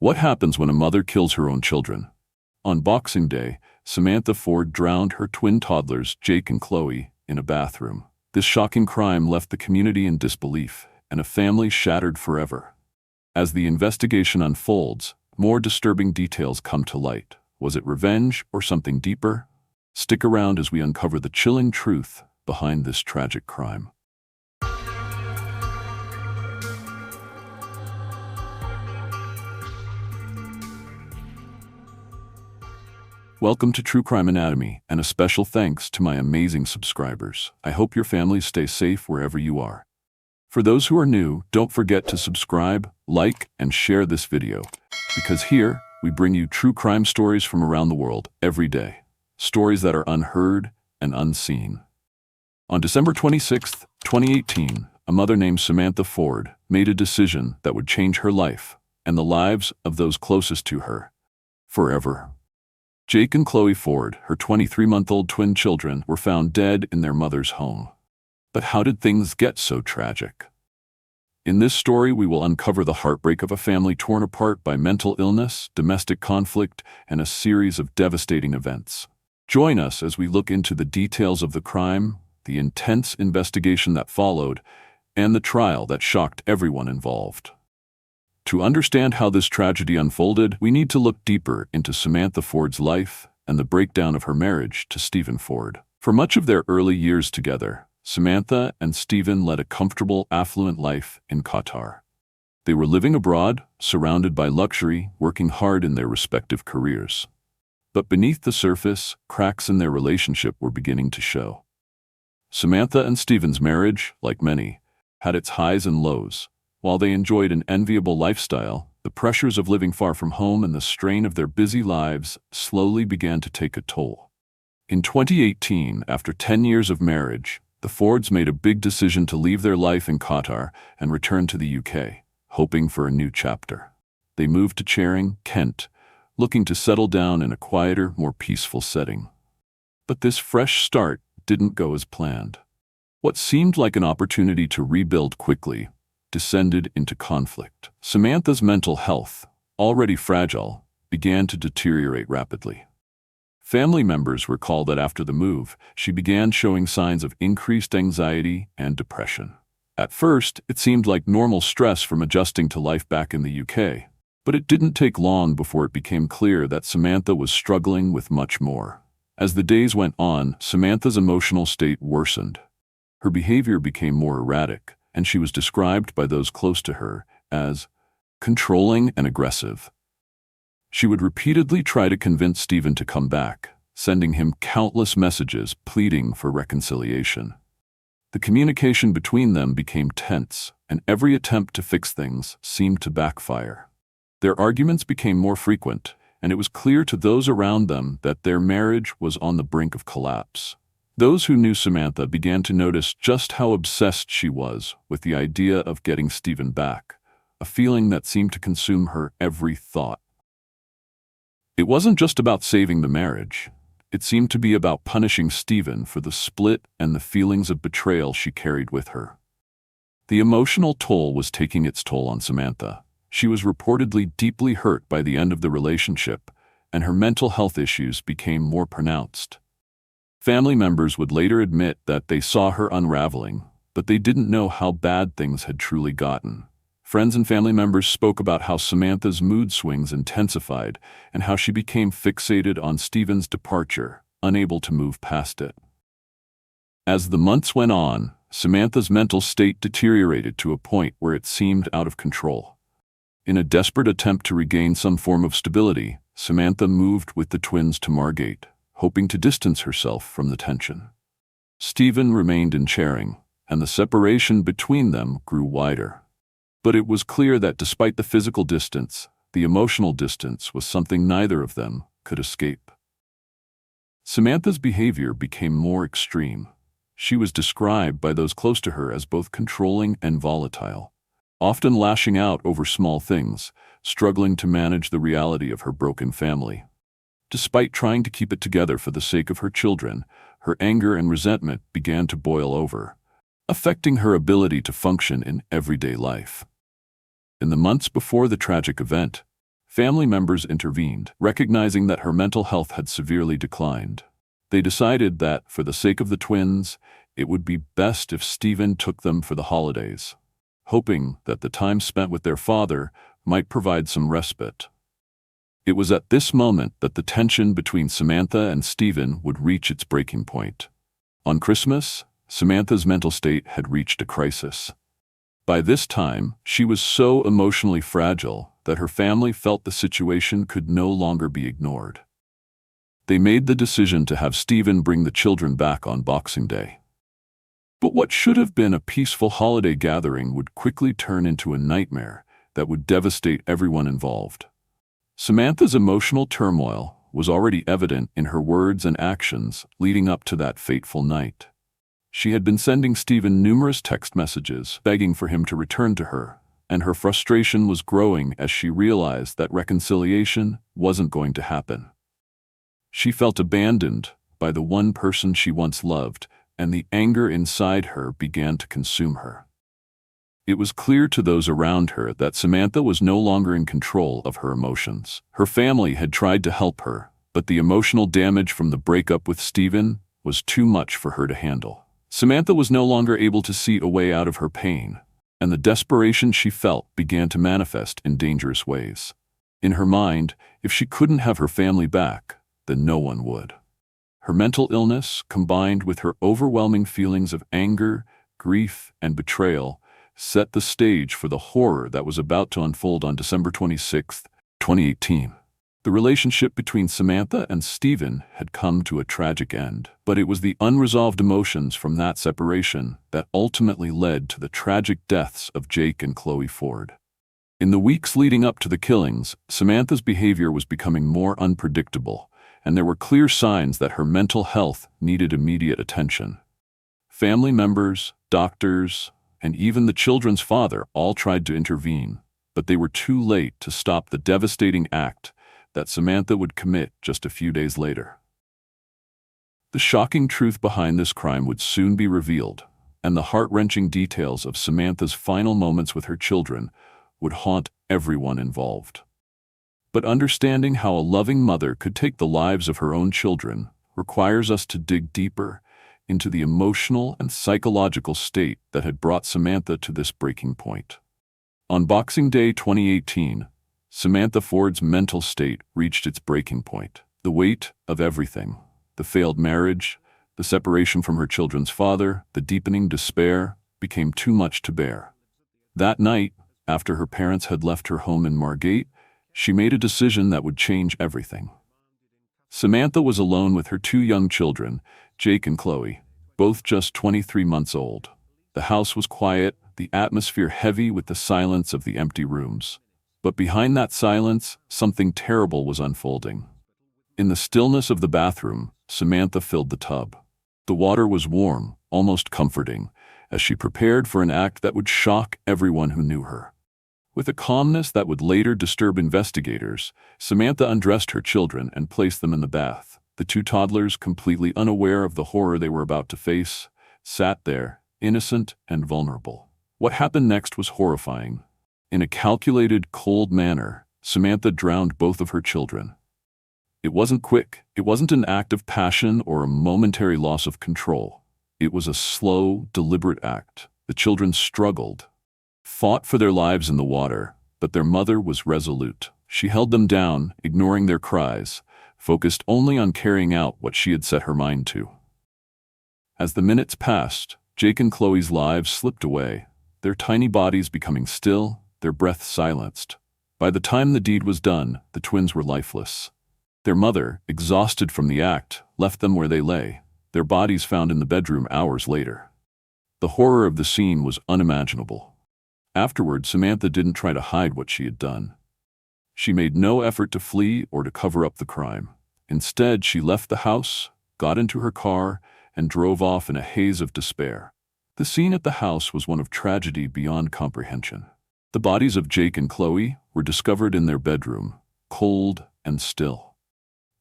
What happens when a mother kills her own children? On Boxing Day, Samantha Ford drowned her twin toddlers, Jake and Chloe, in a bathroom. This shocking crime left the community in disbelief, and a family shattered forever. As the investigation unfolds, more disturbing details come to light. Was it revenge or something deeper? Stick around as we uncover the chilling truth behind this tragic crime. Welcome to True Crime Anatomy, and a special thanks to my amazing subscribers. I hope your families stay safe wherever you are. For those who are new, don't forget to subscribe, like, and share this video, because here we bring you true crime stories from around the world every day. Stories that are unheard and unseen. On December 26, 2018, a mother named Samantha Ford made a decision that would change her life and the lives of those closest to her forever. Jake and Chloe Ford, her 23-month-old twin children, were found dead in their mother's home. But how did things get so tragic? In this story, we will uncover the heartbreak of a family torn apart by mental illness, domestic conflict, and a series of devastating events. Join us as we look into the details of the crime, the intense investigation that followed, and the trial that shocked everyone involved. To understand how this tragedy unfolded, we need to look deeper into Samantha Ford's life and the breakdown of her marriage to Stephen Ford. For much of their early years together, Samantha and Stephen led a comfortable, affluent life in Qatar. They were living abroad, surrounded by luxury, working hard in their respective careers. But beneath the surface, cracks in their relationship were beginning to show. Samantha and Stephen's marriage, like many, had its highs and lows. While they enjoyed an enviable lifestyle, the pressures of living far from home and the strain of their busy lives slowly began to take a toll. In 2018, after 10 years of marriage, the Fords made a big decision to leave their life in Qatar and return to the UK, hoping for a new chapter. They moved to 𝐬𝐮𝐬𝐫𝐿, Kent, looking to settle down in a quieter, more peaceful setting. But this fresh start didn't go as planned. What seemed like an opportunity to rebuild quickly descended into conflict. Samantha's mental health, already fragile, began to deteriorate rapidly. Family members recall that after the move, she began showing signs of increased anxiety and depression. At first, it seemed like normal stress from adjusting to life back in the UK, but it didn't take long before it became clear that Samantha was struggling with much more. As the days went on, Samantha's emotional state worsened. Her behavior became more erratic, and she was described by those close to her as controlling and aggressive. She would repeatedly try to convince Stephen to come back, sending him countless messages pleading for reconciliation. The communication between them became tense, and every attempt to fix things seemed to backfire. Their arguments became more frequent, and it was clear to those around them that their marriage was on the brink of collapse. Those who knew Samantha began to notice just how obsessed she was with the idea of getting Stephen back, a feeling that seemed to consume her every thought. It wasn't just about saving the marriage. It seemed to be about punishing Stephen for the split and the feelings of betrayal she carried with her. The emotional toll was taking its toll on Samantha. She was reportedly deeply hurt by the end of the relationship, and her mental health issues became more pronounced. Family members would later admit that they saw her unraveling, but they didn't know how bad things had truly gotten. Friends and family members spoke about how Samantha's mood swings intensified and how she became fixated on Stephen's departure, unable to move past it. As the months went on, Samantha's mental state deteriorated to a point where it seemed out of control. In a desperate attempt to regain some form of stability, Samantha moved with the twins to Margate, hoping to distance herself from the tension. Stephen remained in 𝐬𝐮𝐬𝐫𝐿, and the separation between them grew wider. But it was clear that despite the physical distance, the emotional distance was something neither of them could escape. Samantha's behavior became more extreme. She was described by those close to her as both controlling and volatile, often lashing out over small things, struggling to manage the reality of her broken family. Despite trying to keep it together for the sake of her children, her anger and resentment began to boil over, affecting her ability to function in everyday life. In the months before the tragic event, Family members intervened, recognizing that her mental health had severely declined. They decided that, for the sake of the twins, it would be best if 𝐬𝐮 took them for the holidays, hoping that the time spent with their father might provide some respite. It was at this moment that the tension between Samantha and 𝐬𝐮 would reach its breaking point. On Christmas, Samantha's mental state had reached a crisis. By this time, she was so emotionally fragile that her family felt the situation could no longer be ignored. They made the decision to have 𝐬𝐮 bring the children back on Boxing Day. But what should have been a peaceful holiday gathering would quickly turn into a nightmare that would devastate everyone involved. Samantha's emotional turmoil was already evident in her words and actions leading up to that fateful night. She had been sending 𝐬𝐮 numerous text messages begging for him to return to her, and her frustration was growing as she realized that reconciliation wasn't going to happen. She felt abandoned by the one person she once loved, and the anger inside her began to consume her. It was clear to those around her that Samantha was no longer in control of her emotions. Her family had tried to help her, but the emotional damage from the breakup with 𝐬𝐮 was too much for her to handle. Samantha was no longer able to see a way out of her pain, and the desperation she felt began to manifest in dangerous ways. In her mind, if she couldn't have her family back, then no one would. Her mental illness, combined with her overwhelming feelings of anger, grief, and betrayal, set the stage for the horror that was about to unfold on December 26, 2018. The relationship between Samantha and 𝐬𝐮 had come to a tragic end, but it was the unresolved emotions from that separation that ultimately led to the tragic deaths of Jake and Chloe Ford. In the weeks leading up to the killings, Samantha's behavior was becoming more unpredictable, and there were clear signs that her mental health needed immediate attention. Family members, doctors, and even the children's father all tried to intervene, but they were too late to stop the devastating act that Samantha would commit just a few days later. The shocking truth behind this crime would soon be revealed, and the heart-wrenching details of Samantha's final moments with her children would haunt everyone involved. But understanding how a loving mother could take the lives of her own children requires us to dig deeper into the emotional and psychological state that had brought Samantha to this breaking point. On Boxing Day 2018, Samantha Ford's mental state reached its breaking point. The weight of everything, the failed marriage, the separation from her children's father, the deepening despair, became too much to bear. That night, after her parents had left her home in Margate, she made a decision that would change everything. Samantha was alone with her two young children, Jake and Chloe, both just 23 months old. The house was quiet, the atmosphere heavy with the silence of the empty rooms. But behind that silence, something terrible was unfolding. In the stillness of the bathroom, Samantha filled the tub. The water was warm, almost comforting, as she prepared for an act that would shock everyone who knew her. With a calmness that would later disturb investigators, Samantha undressed her children and placed them in the bath. The two toddlers, completely unaware of the horror they were about to face, sat there, innocent and vulnerable. What happened next was horrifying. In a calculated, cold manner, Samantha drowned both of her children. It wasn't quick. It wasn't an act of passion or a momentary loss of control. It was a slow, deliberate act. The children struggled, fought for their lives in the water, but their mother was resolute. She held them down, ignoring their cries, focused only on carrying out what she had set her mind to. As the minutes passed, Jake and Chloe's lives slipped away, their tiny bodies becoming still, their breath silenced. By the time the deed was done, the twins were lifeless. Their mother, exhausted from the act, left them where they lay, their bodies found in the bedroom hours later. The horror of the scene was unimaginable. Afterward, Samantha didn't try to hide what she had done. She made no effort to flee or to cover up the crime. Instead, she left the house, got into her car, and drove off in a haze of despair. The scene at the house was one of tragedy beyond comprehension. The bodies of Jake and Chloe were discovered in their bedroom, cold and still.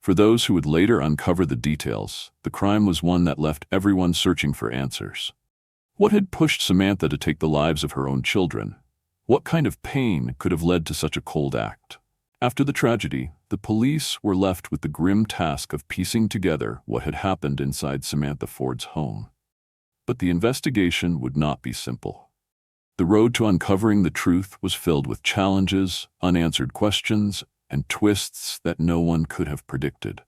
For those who would later uncover the details, the crime was one that left everyone searching for answers. What had pushed Samantha to take the lives of her own children? What kind of pain could have led to such a cold act? After the tragedy, the police were left with the grim task of piecing together what had happened inside Samantha Ford's home. But the investigation would not be simple. The road to uncovering the truth was filled with challenges, unanswered questions, and twists that no one could have predicted.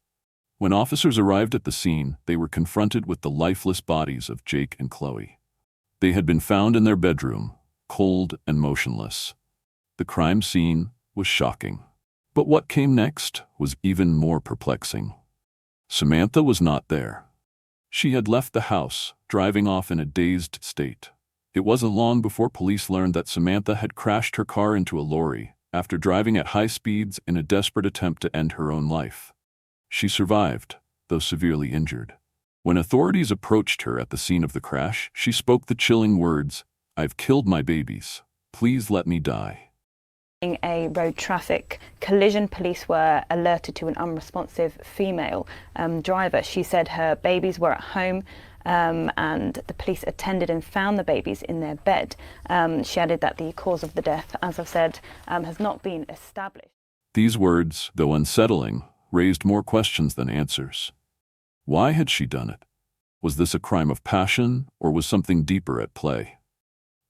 When officers arrived at the scene, they were confronted with the lifeless bodies of Jake and Chloe. They had been found in their bedroom, cold and motionless. The crime scene was shocking. But what came next was even more perplexing. Samantha was not there. She had left the house, driving off in a dazed state. It wasn't long before police learned that Samantha had crashed her car into a lorry after driving at high speeds in a desperate attempt to end her own life. She survived, though severely injured. When authorities approached her at the scene of the crash, she spoke the chilling words, "I've killed my babies. Please let me die." A road traffic collision, police were alerted to an unresponsive female driver. She said her babies were at home and the police attended and found the babies in their bed. She added that the cause of the death, as I've said, has not been established. These words, though unsettling, raised more questions than answers. Why had she done it? Was this a crime of passion, or was something deeper at play?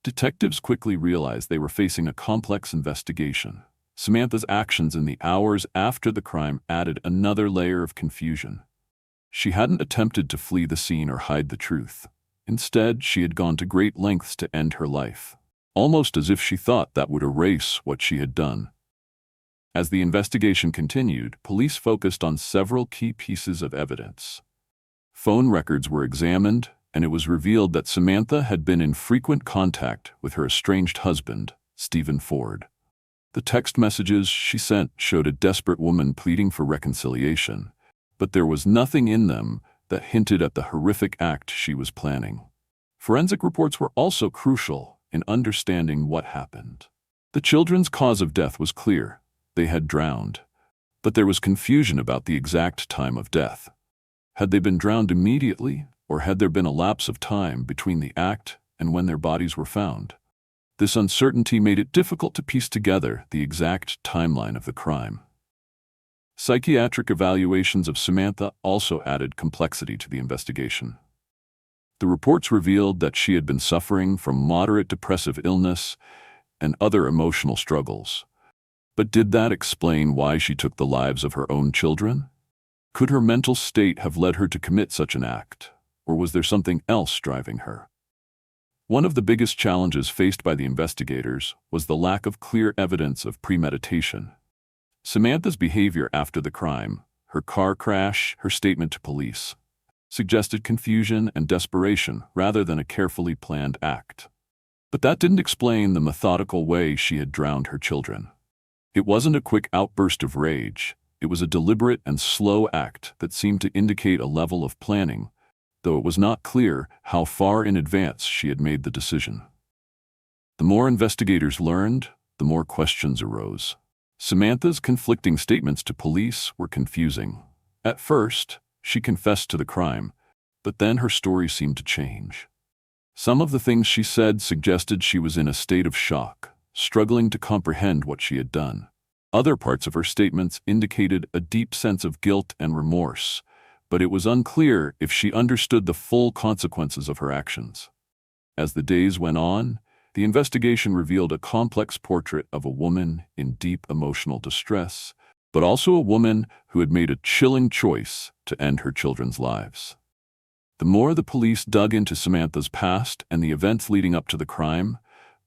Detectives quickly realized they were facing a complex investigation. Samantha's actions in the hours after the crime added another layer of confusion. She hadn't attempted to flee the scene or hide the truth. Instead, she had gone to great lengths to end her life, almost as if she thought that would erase what she had done. As the investigation continued, police focused on several key pieces of evidence. Phone records were examined, and it was revealed that Samantha had been in frequent contact with her estranged husband, Stephen Ford. The text messages she sent showed a desperate woman pleading for reconciliation, but there was nothing in them that hinted at the horrific act she was planning. Forensic reports were also crucial in understanding what happened. The children's cause of death was clear. They had drowned, but there was confusion about the exact time of death. Had they been drowned immediately, or had there been a lapse of time between the act and when their bodies were found? This uncertainty made it difficult to piece together the exact timeline of the crime. Psychiatric evaluations of Samantha also added complexity to the investigation. The reports revealed that she had been suffering from moderate depressive illness and other emotional struggles. But did that explain why she took the lives of her own children? Could her mental state have led her to commit such an act, or was there something else driving her? One of the biggest challenges faced by the investigators was the lack of clear evidence of premeditation. Samantha's behavior after the crime, her car crash, her statement to police, suggested confusion and desperation rather than a carefully planned act. But that didn't explain the methodical way she had drowned her children. It wasn't a quick outburst of rage. It was a deliberate and slow act that seemed to indicate a level of planning, though it was not clear how far in advance she had made the decision. The more investigators learned, the more questions arose. Samantha's conflicting statements to police were confusing. At first, she confessed to the crime, but then her story seemed to change. Some of the things she said suggested she was in a state of shock, struggling to comprehend what she had done. Other parts of her statements indicated a deep sense of guilt and remorse, but it was unclear if she understood the full consequences of her actions. As the days went on, the investigation revealed a complex portrait of a woman in deep emotional distress, but also a woman who had made a chilling choice to end her children's lives. The more the police dug into Samantha's past and the events leading up to the crime,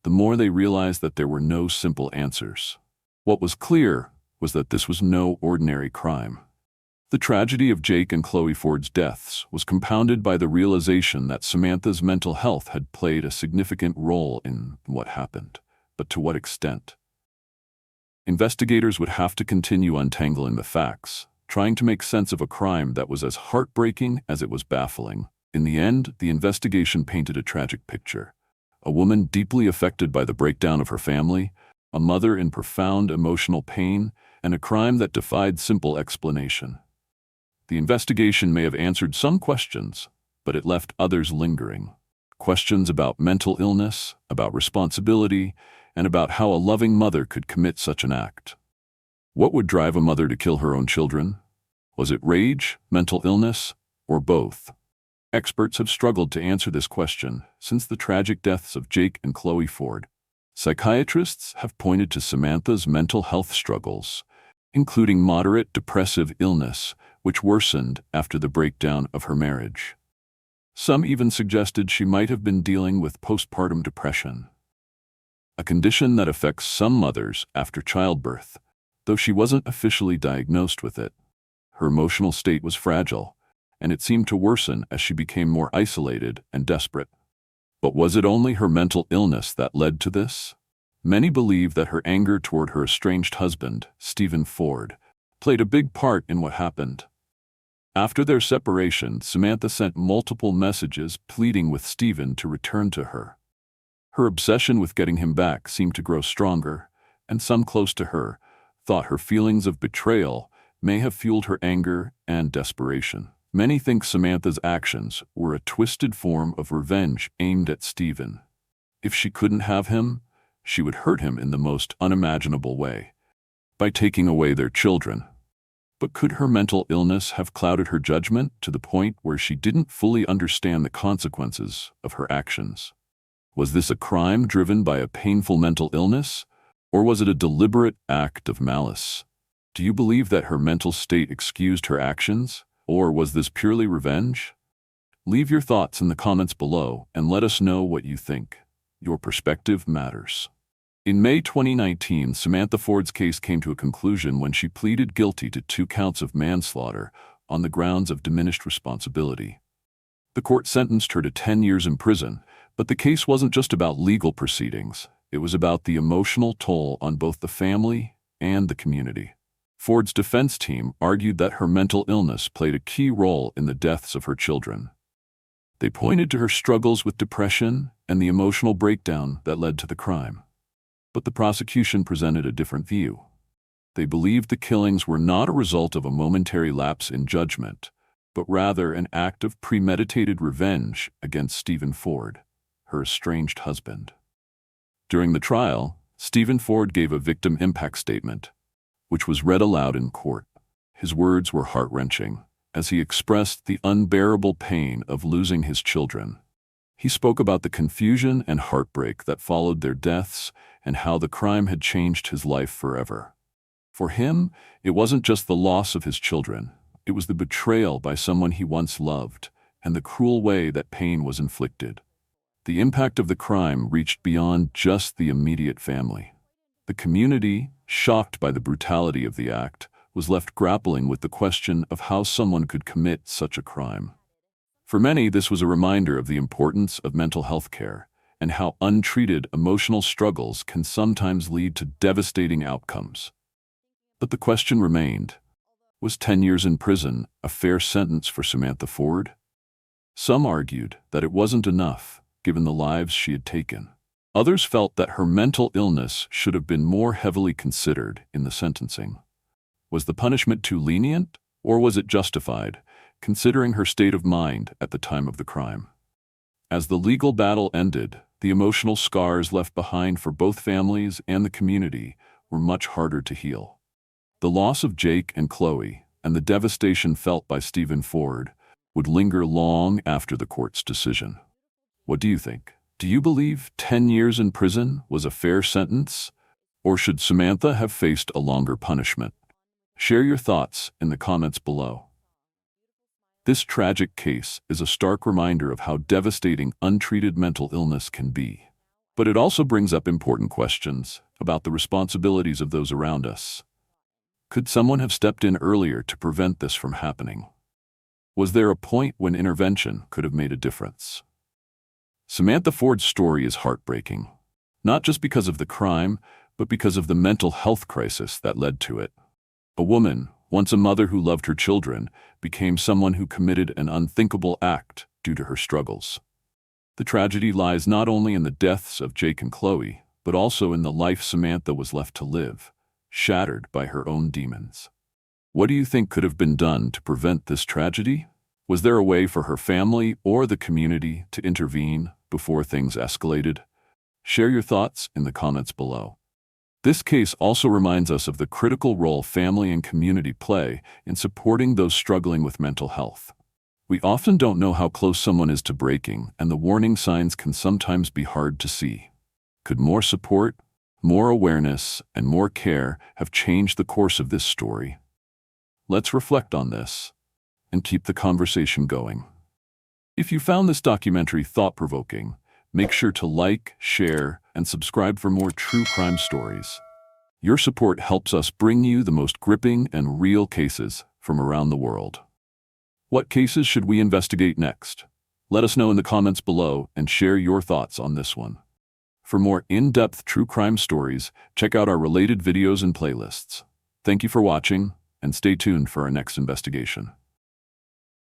the more they realized that there were no simple answers. What was clear was that this was no ordinary crime. The tragedy of Jake and Chloe Ford's deaths was compounded by the realization that Samantha's mental health had played a significant role in what happened, but to what extent? Investigators would have to continue untangling the facts, trying to make sense of a crime that was as heartbreaking as it was baffling. In the end, the investigation painted a tragic picture. A woman deeply affected by the breakdown of her family, a mother in profound emotional pain, and a crime that defied simple explanation. The investigation may have answered some questions, but it left others lingering. Questions about mental illness, about responsibility, and about how a loving mother could commit such an act. What would drive a mother to kill her own children? Was it rage, mental illness, or both? Experts have struggled to answer this question since the tragic deaths of Jake and Chloe Ford. Psychiatrists have pointed to Samantha's mental health struggles, including moderate depressive illness, which worsened after the breakdown of her marriage. Some even suggested she might have been dealing with postpartum depression, a condition that affects some mothers after childbirth, though she wasn't officially diagnosed with it. Her emotional state was fragile, and it seemed to worsen as she became more isolated and desperate. But was it only her mental illness that led to this? Many believe that her anger toward her estranged husband, Stephen Ford, played a big part in what happened. After their separation, Samantha sent multiple messages pleading with Stephen to return to her. Her obsession with getting him back seemed to grow stronger, and some close to her thought her feelings of betrayal may have fueled her anger and desperation. Many think Samantha's actions were a twisted form of revenge aimed at Stephen. If she couldn't have him, she would hurt him in the most unimaginable way, by taking away their children. But could her mental illness have clouded her judgment to the point where she didn't fully understand the consequences of her actions? Was this a crime driven by a painful mental illness, or was it a deliberate act of malice? Do you believe that her mental state excused her actions, or was this purely revenge? Leave your thoughts in the comments below and let us know what you think. Your perspective matters. In May 2019, Samantha Ford's case came to a conclusion when she pleaded guilty to 2 counts of manslaughter on the grounds of diminished responsibility. The court sentenced her to 10 years in prison, but the case wasn't just about legal proceedings. It was about the emotional toll on both the family and the community. Ford's defense team argued that her mental illness played a key role in the deaths of her children. They pointed to her struggles with depression and the emotional breakdown that led to the crime. But the prosecution presented a different view. They believed the killings were not a result of a momentary lapse in judgment, but rather an act of premeditated revenge against Stephen Ford, her estranged husband. During the trial, Stephen Ford gave a victim impact statement, which was read aloud in court. His words were heart-wrenching, as he expressed the unbearable pain of losing his children. He spoke about the confusion and heartbreak that followed their deaths and how the crime had changed his life forever. For him, it wasn't just the loss of his children. It was the betrayal by someone he once loved and the cruel way that pain was inflicted. The impact of the crime reached beyond just the immediate family. The community, shocked by the brutality of the act, was left grappling with the question of how someone could commit such a crime. For many, this was a reminder of the importance of mental health care and how untreated emotional struggles can sometimes lead to devastating outcomes. But the question remained, was 10 years in prison a fair sentence for Samantha Ford? Some argued that it wasn't enough, given the lives she had taken. Others felt that her mental illness should have been more heavily considered in the sentencing. Was the punishment too lenient, or was it justified, considering her state of mind at the time of the crime? As the legal battle ended, the emotional scars left behind for both families and the community were much harder to heal. The loss of Jake and Chloe and the devastation felt by Stephen Ford would linger long after the court's decision. What do you think? Do you believe 10 years in prison was a fair sentence, or should Samantha have faced a longer punishment? Share your thoughts in the comments below. This tragic case is a stark reminder of how devastating untreated mental illness can be. But it also brings up important questions about the responsibilities of those around us. Could someone have stepped in earlier to prevent this from happening? Was there a point when intervention could have made a difference? Samantha Ford's story is heartbreaking, not just because of the crime, but because of the mental health crisis that led to it. A woman, once a mother who loved her children, became someone who committed an unthinkable act due to her struggles. The tragedy lies not only in the deaths of Jake and Chloe, but also in the life Samantha was left to live, shattered by her own demons. What do you think could have been done to prevent this tragedy? Was there a way for her family or the community to intervene before things escalated? Share your thoughts in the comments below. This case also reminds us of the critical role family and community play in supporting those struggling with mental health. We often don't know how close someone is to breaking, and the warning signs can sometimes be hard to see. Could more support, more awareness, and more care have changed the course of this story? Let's reflect on this and keep the conversation going. If you found this documentary thought-provoking, make sure to like, share, and subscribe for more true crime stories. Your support helps us bring you the most gripping and real cases from around the world. What cases should we investigate next? Let us know in the comments below and share your thoughts on this one. For more in-depth true crime stories, check out our related videos and playlists. Thank you for watching, and stay tuned for our next investigation.